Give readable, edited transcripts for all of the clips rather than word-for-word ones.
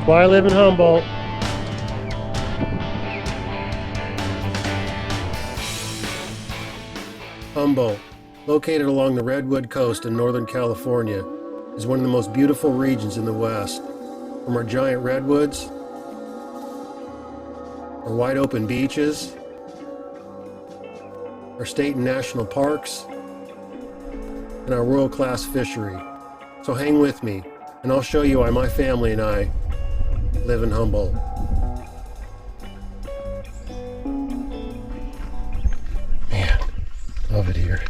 why I live in Humboldt. Humboldt, located along the Redwood Coast in Northern California, is one of the most beautiful regions in the West. From our giant redwoods, our wide open beaches, our state and national parks, and our world-class fishery. So hang with me, and I'll show you why my family and I live in Humboldt. Man, love it here.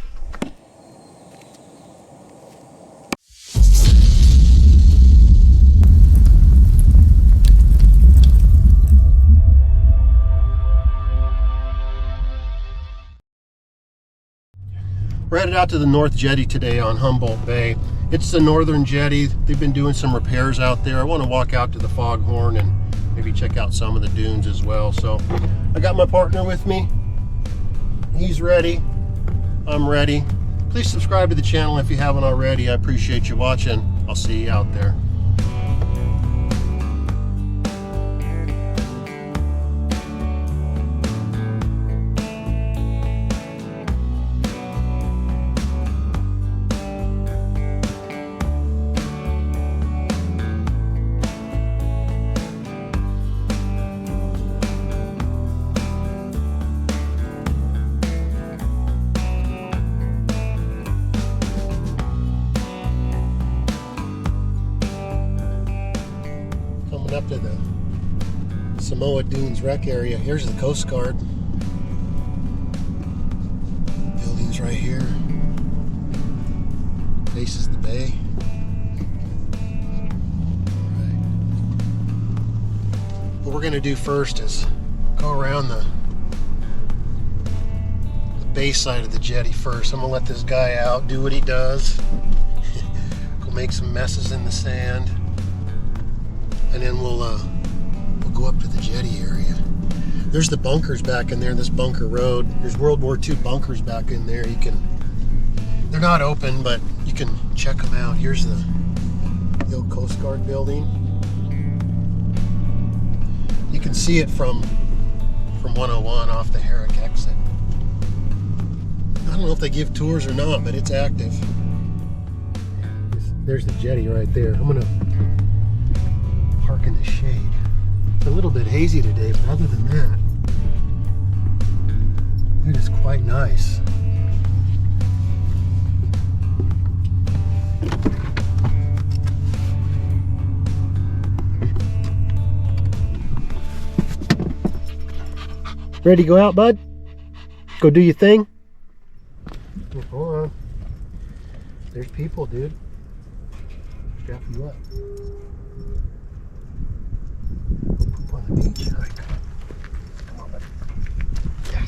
We're headed out to the North Jetty today on Humboldt Bay. It's the Northern Jetty. They've been doing some repairs out there. I want to walk out to the foghorn and maybe check out some of the dunes as well. So I got my partner with me. He's ready. I'm ready. Please subscribe to the channel if you haven't already. I appreciate you watching. I'll see you out there. Up to the Samoa Dunes Rec area. Here's the Coast Guard. Buildings right here. Faces the bay. Right. What we're going to do first is go around the bay side of the jetty first. I'm going to let this guy out, do what he does. Go make some messes in the sand. And then we'll go up to the jetty area. There's the bunkers back in there, this bunker road. There's World War II bunkers back in there. They're not open, but you can check them out. Here's the old Coast Guard building. You can see it from 101 off the Herrick exit. I don't know if they give tours or not, but it's active. There's the jetty right there. I'm gonna park in the shade. It's a little bit hazy today, but other than that, it is quite nice. Ready to go out, bud? Go do your thing? Oh, hold on. There's people, dude. Strap you up. Poop on the beach. All right. Come on, buddy. Yeah.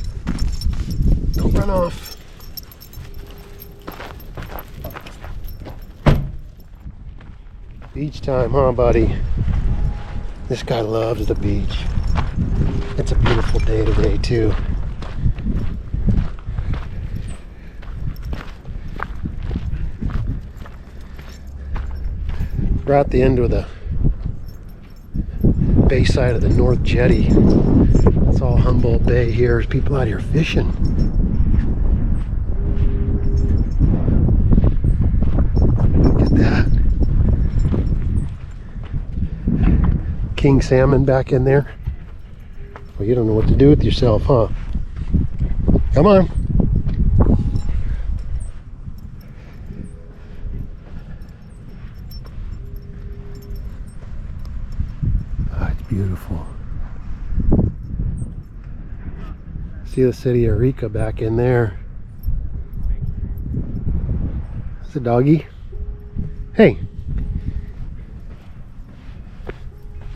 Don't run off. Beach time, huh, buddy? This guy loves the beach. It's a beautiful day today, too. We're at the end of the bay side of the North Jetty. It's all Humboldt Bay here. There's people out here fishing. Look at that. King salmon back in there. Well, you don't know what to do with yourself, huh? Come on. Beautiful. See the City of Eureka back in there. That's a doggy. Hey.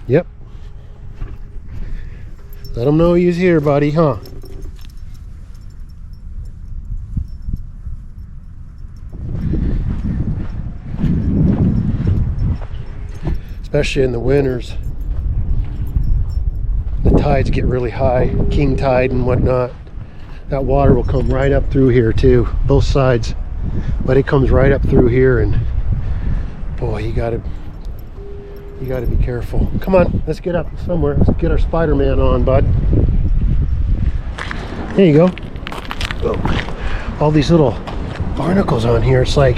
Yep. Let him know he's here, buddy, huh? Especially in the winters. The tides get really high, king tide and whatnot. That water will come right up through here too, both sides. But it comes right up through here, and boy, you gotta You got to be careful. Come on, let's get up somewhere. Let's get our Spider-Man on, bud. There you go. Oh, all these little barnacles on here. It's like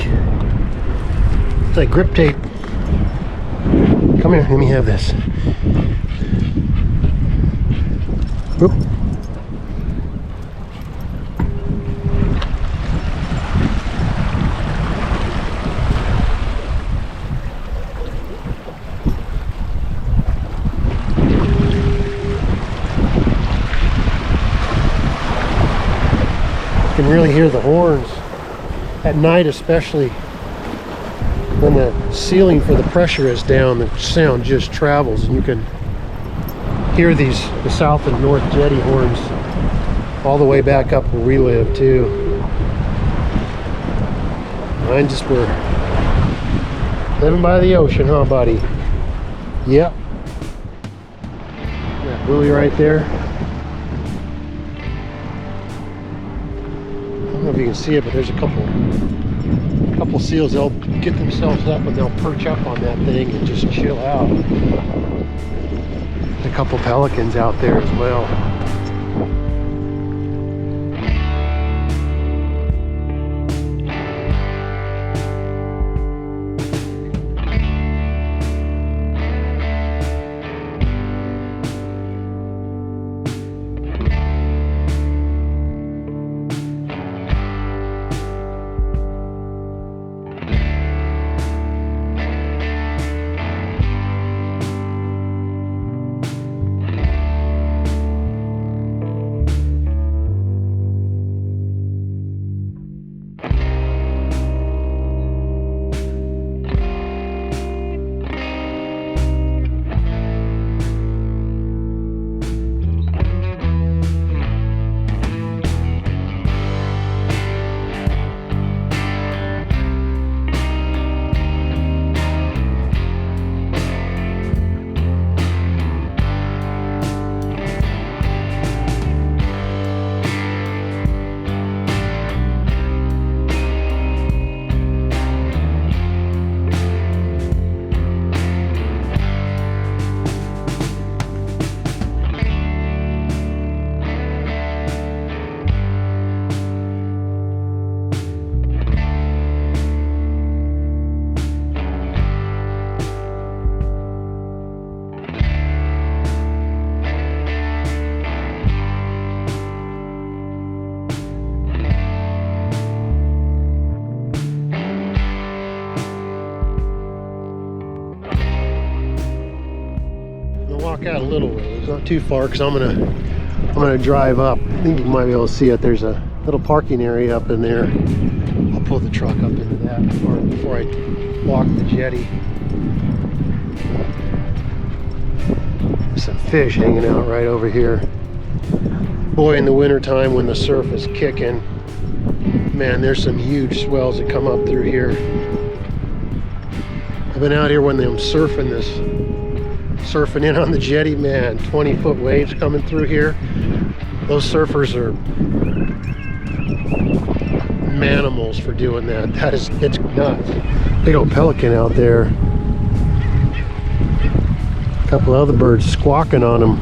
grip tape. Come here, let me have this. Oop. You can really hear the horns at night, especially when the ceiling for the pressure is down. The sound just travels, and you can hear the South and North Jetty horns all the way back up where we live too. Mine just were living by the ocean, huh, buddy? Yep. That buoy right there. I don't know if you can see it, but there's a couple seals. They'll get themselves up and they'll perch up on that thing and just chill out. A couple pelicans out there as well. Out a little ways, not too far, because I'm gonna drive up. I think you might be able to see it. There's a little parking area up in there. I'll pull the truck up into that before I walk the jetty. There's some fish hanging out right over here. Boy, in the wintertime when the surf is kicking, man, there's some huge swells that come up through here. I've been out here when I'm surfing in on the jetty, man, 20-foot waves coming through here. Those surfers are manimals for doing that. It's nuts. Big old pelican out there. A couple other birds squawking on them.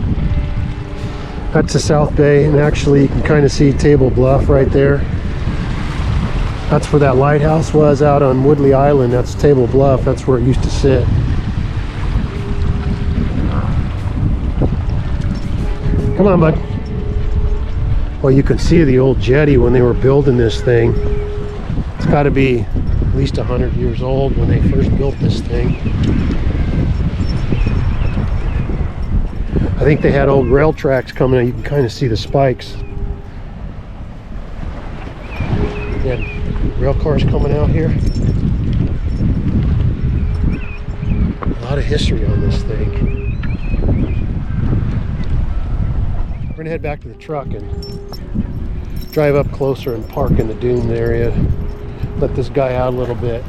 That's the South Bay, and actually you can kind of see Table Bluff right there. That's where that lighthouse was out on Woodley Island. That's Table Bluff. That's where it used to sit. Come on, bud. Well, you can see the old jetty when they were building this thing. It's got to be at least 100 years old when they first built this thing. I think they had old rail tracks coming out. You can kind of see the spikes. They had rail cars coming out here. A lot of history on this thing. We're gonna head back to the truck and drive up closer and park in the dune area. Let this guy out a little bit.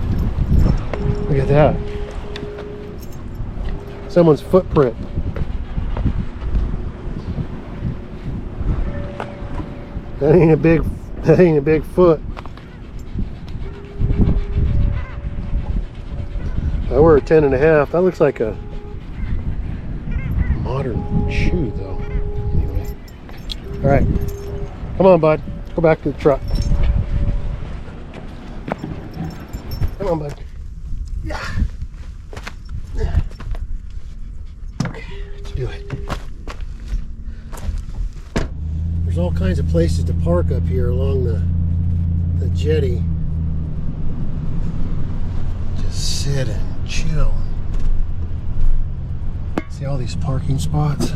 Look at that. Someone's footprint. That ain't a big foot. I wear a 10.5. That looks like a better shoe though. Anyway. All right. Come on, bud. Go back to the truck. Come on, bud. Yeah. Okay, let's do it. There's all kinds of places to park up here along the jetty. Just sit and chill. See all these parking spots?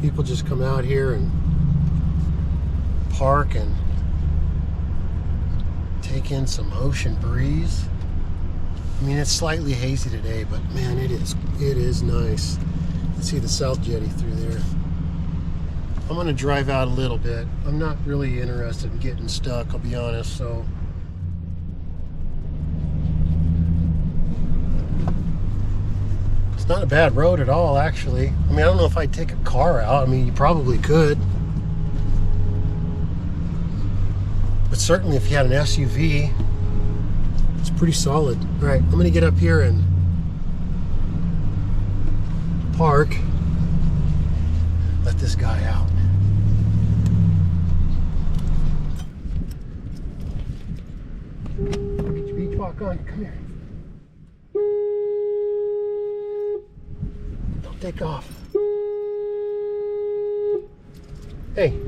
People just come out here and park and take in some ocean breeze. I mean, it's slightly hazy today, but man, it is nice. You can see the South Jetty through there. I'm gonna drive out a little bit. I'm not really interested in getting stuck, I'll be honest, so. It's not a bad road at all, actually. I mean, I don't know if I'd take a car out. I mean, you probably could. But certainly if you had an SUV, it's pretty solid. All right, I'm gonna get up here and park. Let this guy out. Get your beach walk on, come here. Don't take off. Hey.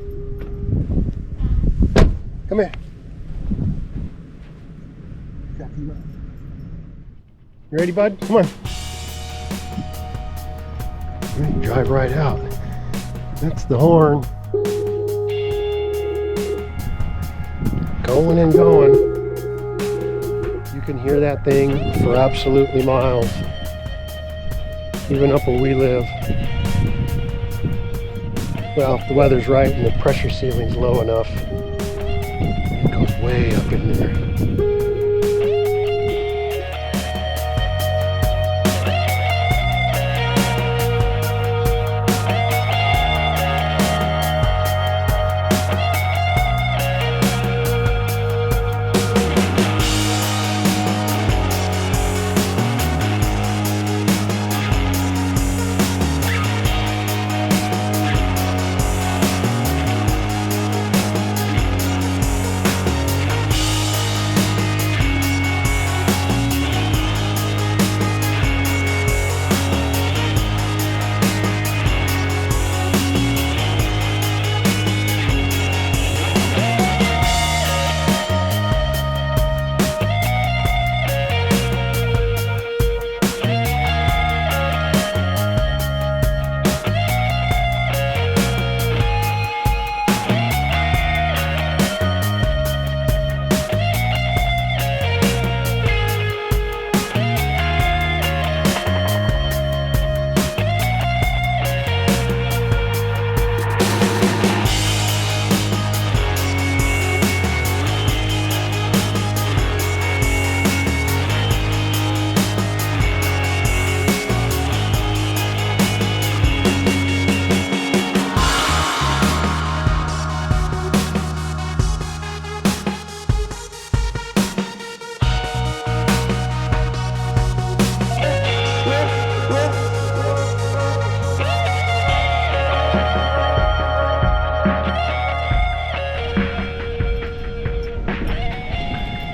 Come here. You ready, bud? Come on. Drive right out. That's the horn. Going and going. You can hear that thing for absolutely miles. Even up where we live. Well, if the weather's right and the pressure ceiling's low enough, it goes way up in there.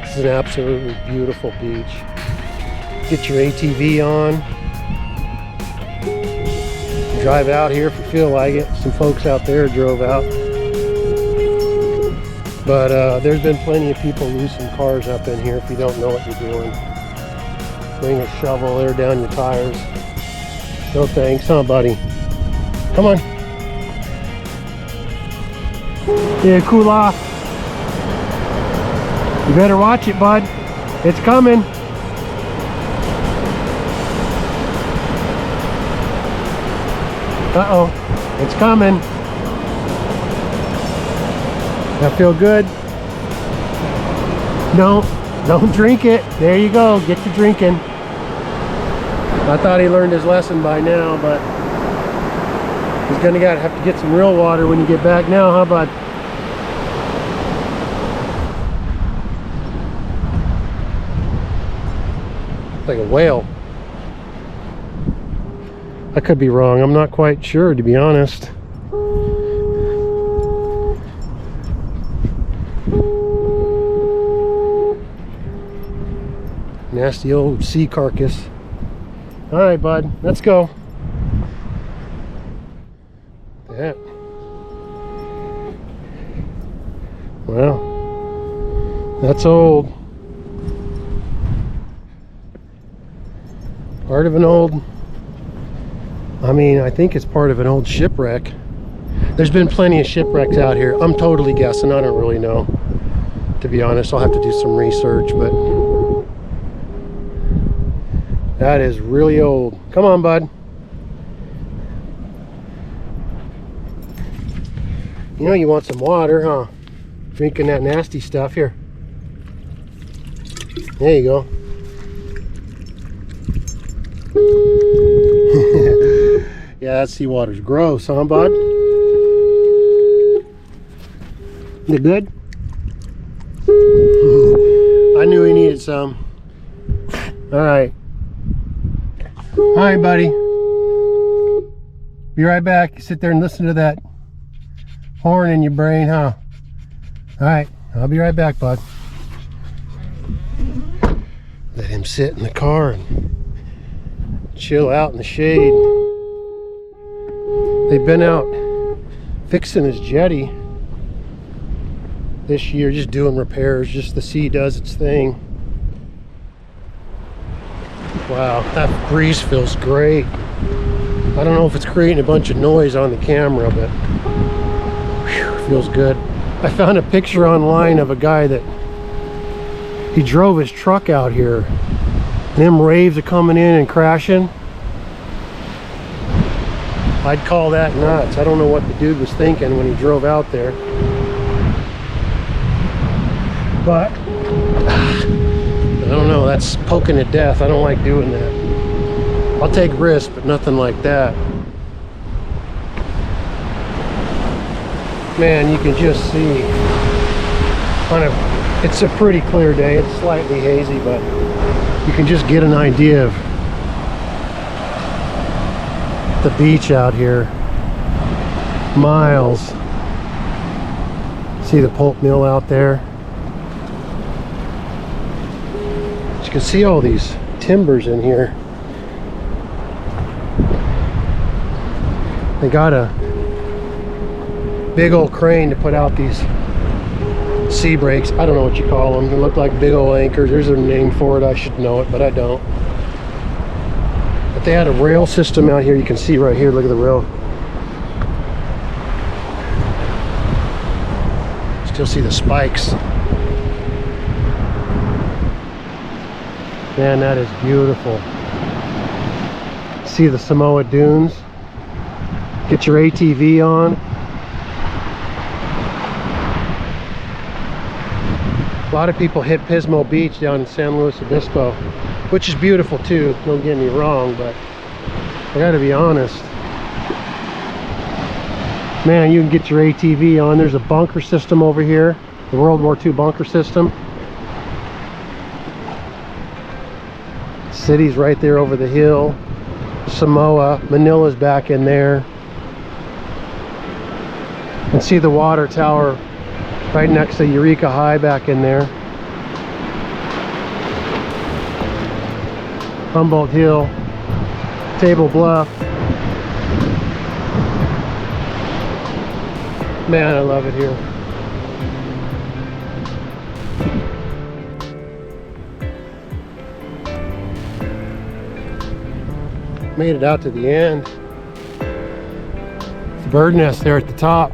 This is an absolutely beautiful beach. Get your ATV on. Drive out here if you feel like it. Some folks out there drove out. But there's been plenty of people losing cars up in here if you don't know what you're doing. Bring a shovel, air down your tires. No thanks, huh, buddy? Come on. Yeah, cool off. You better watch it, bud. It's coming. Uh-oh, it's coming. That feel good? No, don't drink it. There you go, get to drinking. I thought he learned his lesson by now, but he's gonna have to get some real water when you get back now, huh, bud? Like a whale. I could be wrong. I'm not quite sure, to be honest. Nasty old sea carcass. All right, bud, let's go. Yeah. Well, that's old. Part of an old, I mean, I think it's part of an old shipwreck. There's been plenty of shipwrecks out here. I'm totally guessing. I don't really know. To be honest, I'll have to do some research, but that is really old. Come on, bud. You know you want some water, huh? Drinking that nasty stuff here. There you go. Yeah, that seawater's gross, huh, bud? Is it good? I knew he needed some. All right. All right, buddy. Be right back. You sit there and listen to that horn in your brain, huh? All right, I'll be right back, bud. Let him sit in the car and chill out in the shade. They've been out fixing his jetty this year, just doing repairs, just the sea does its thing. Wow, that breeze feels great. I don't know if it's creating a bunch of noise on the camera, but whew, it feels good. I found a picture online of a guy that he drove his truck out here and them waves are coming in and crashing. I'd call that nuts. I don't know what the dude was thinking when he drove out there. But I don't know, that's poking at death. I don't like doing that. I'll take risks, but nothing like that. Man, you can just see it's a pretty clear day. It's slightly hazy, but you can just get an idea of the beach out here. Miles. See the pulp mill out there. You can see all these timbers in here. They got a big old crane to put out these sea brakes. I don't know what you call them. They look like big old anchors. There's a name for it. I should know it, but I don't. But they had a rail system out here. You can see right here. Look at the rail. Still see the spikes. Man, that is beautiful. See the Samoa dunes. Get your ATV on. A lot of people hit Pismo Beach down in San Luis Obispo, which is beautiful too, don't get me wrong, but I gotta be honest. Man, you can get your ATV on. There's a bunker system over here, the World War II bunker system. City's right there over the hill. Samoa, Manila's back in there. And see the water tower right next to Eureka High back in there. Humboldt Hill, Table Bluff. Man, I love it here. Made it out to the end. The bird nest there at the top.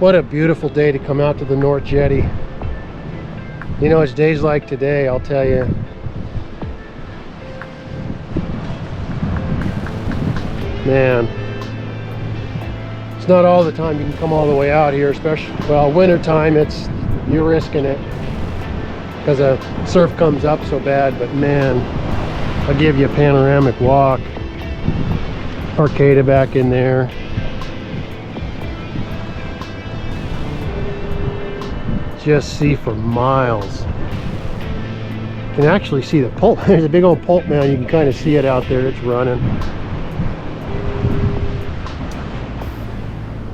What a beautiful day to come out to the North Jetty. You know, it's days like today, I'll tell you. Man, it's not all the time you can come all the way out here, especially, well, winter time, you're risking it because the surf comes up so bad. But man, I'll give you a panoramic walk. Arcada back in there. Just see for miles. You can actually see the pulp. There's a big old pulp mound. You can kind of see it out there. It's running.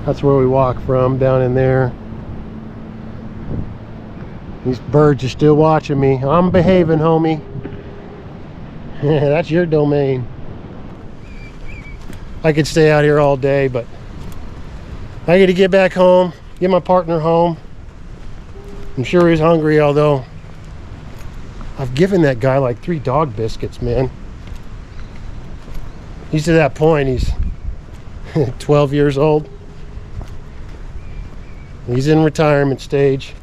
That's where we walk from, down in there. These birds are still watching me. I'm behaving, homie. That's your domain. I could stay out here all day, but I get to get back home, get my partner home. I'm sure he's hungry, although I've given that guy like 3 dog biscuits, man. He's to that point, he's 12 years old. He's in retirement stage.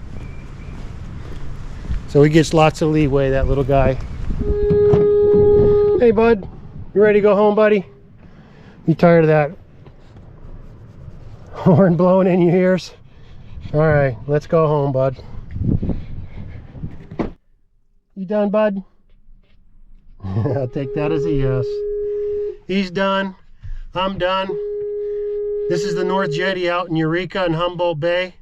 So he gets lots of leeway, that little guy. Hey, bud. You ready to go home, buddy? You tired of that horn blowing in your ears? All right, let's go home, bud. You done, bud? I'll take that as a yes. He's done. I'm done. This is the North Jetty out in Eureka and Humboldt Bay.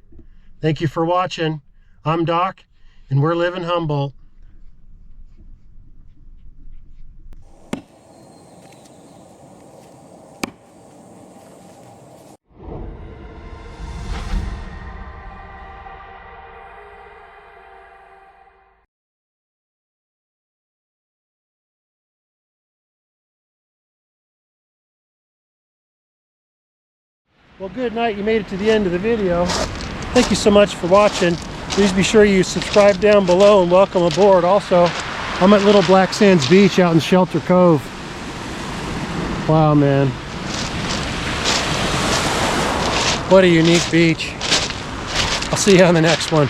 Thank you for watching. I'm Doc, and we're living Humboldt. Well, good night. You made it to the end of the video. Thank you so much for watching. Please be sure you subscribe down below and welcome aboard. Also, I'm at Little Black Sands Beach out in Shelter Cove. Wow, man. What a unique beach. I'll see you on the next one.